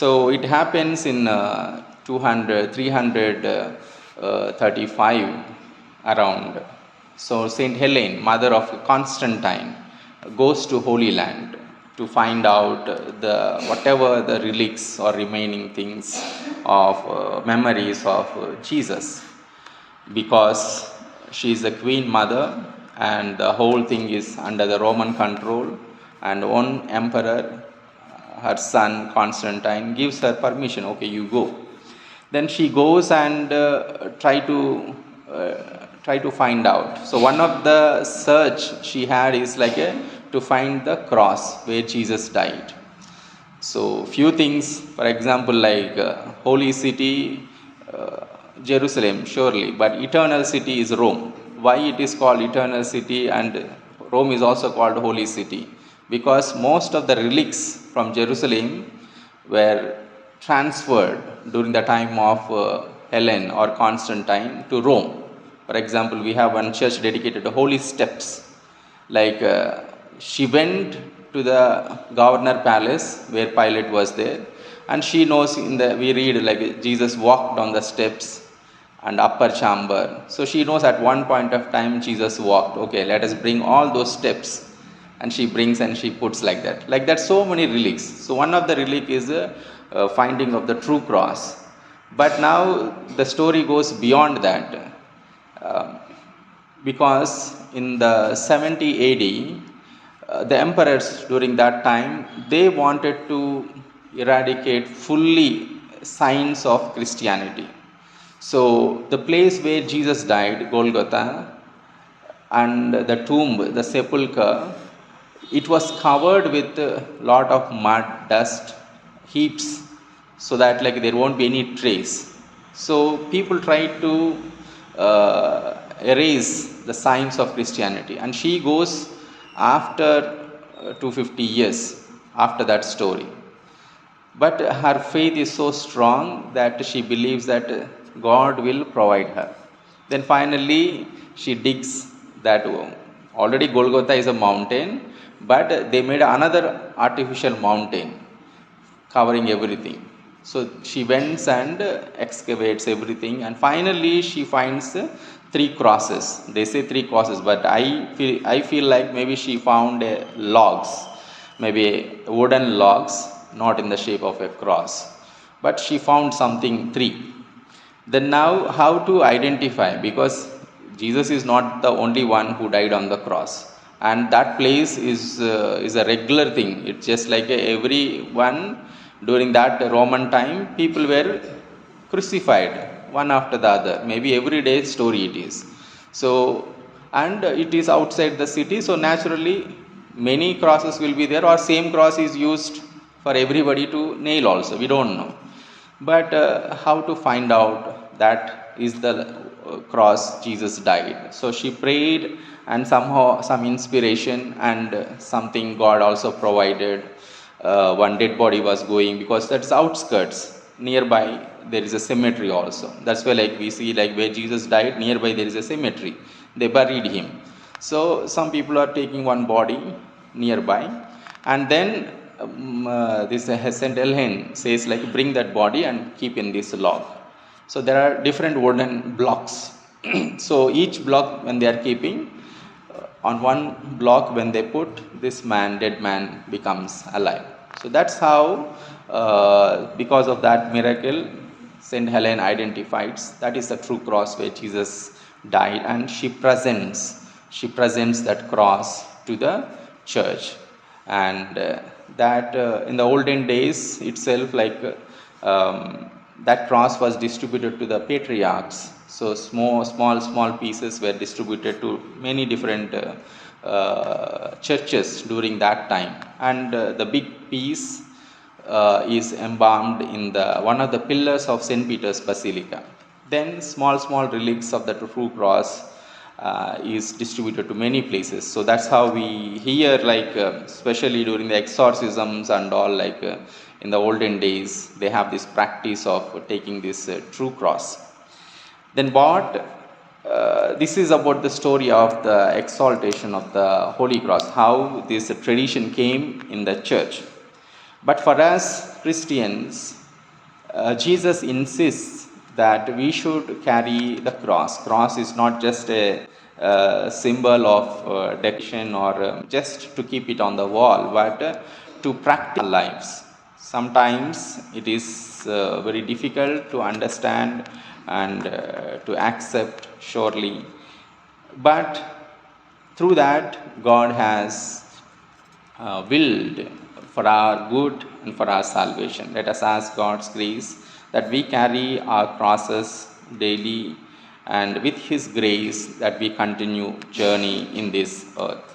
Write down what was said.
So it happens in 335 around. So Saint Helene, mother of Constantine, goes to Holy Land to find out the whatever the relics or remaining things of memories of Jesus, because she is the queen mother and the whole thing is under the Roman control, and one emperor, her son Constantine, gives her permission. Okay, you go. Then she goes and try to find out. So one of the search she had is like to find the cross where Jesus died. So few things, for example, like holy city, Jerusalem, surely, but eternal city is Rome. Why it is called eternal city and Rome is also called holy city? Because most of the relics from Jerusalem were transferred during the time of Helen or Constantine to Rome. For example, we have one church dedicated to holy steps, like she went to the governor palace where Pilate was there, and she knows, in the we read like Jesus walked on the steps and upper chamber. So she knows at one point of time Jesus walked. Okay, let us bring all those steps, and she brings and she puts like that. Like that, so many relics. So one of the relic is finding of the true cross. But now the story goes beyond that. Um, because in the 70 AD, the emperors during that time, they wanted to eradicate fully signs of Christianity. So the place where Jesus died, Golgotha, and the tomb, the sepulchre, it was covered with a lot of mud, dust, heaps, so that like there won't be any trace. So people tried to erase the signs of Christianity, and she goes after 250 years after that story. But her faith is so strong that she believes that God will provide her. Then finally she digs that. Already Golgotha is a mountain, but they made another artificial mountain covering everything. So she went and excavates everything, and finally she finds three crosses. They say three crosses, but I feel like maybe she found logs, maybe wooden logs, not in the shape of a cross, but she found something three. Then now how to identify, because Jesus is not the only one who died on the cross, and that place is a regular thing. It's just like everyone during that Roman time, people were crucified one after the other. Maybe every day story it is. So, and it is outside the city, so naturally many crosses will be there, or same cross is used for everybody to nail also, we don't know. But how to find out that is the cross Jesus died? So she prayed, and somehow some inspiration and something God also provided. One dead body was going, because that's outskirts, nearby there is a cemetery also. That's why like we see, like where Jesus died, nearby there is a cemetery, they buried him. So some people are taking one body nearby, and then this St. Helene says like bring that body and keep in this log. So there are different wooden blocks. So each block, when they are keeping, on one block when they put, this man, dead man, becomes alive. So that's how, because of that miracle, Saint Helen identifies that is the true cross where Jesus died, and she presents that cross to the church. And that in the olden days itself, like that cross was distributed to the patriarchs. So small pieces were distributed to many different churches during that time, and the big piece is embalmed in the one of the pillars of St. Peter's Basilica. Then small relics of the true cross is distributed to many places. So that's how we hear, like especially during the exorcisms and all, like in the olden days they have this practice of taking this true cross. Then what this is about the story of the exaltation of the Holy Cross, how this tradition came in the church. But for us Christians, Jesus insists that we should carry the cross. Cross is not just a symbol of decoration or just to keep it on the wall, but to practice our lives. Sometimes it is very difficult to understand and to accept, surely, but through that God has willed for our good and for our salvation. Let us ask God's grace that we carry our crosses daily, and with His grace that we continue journey in this earth.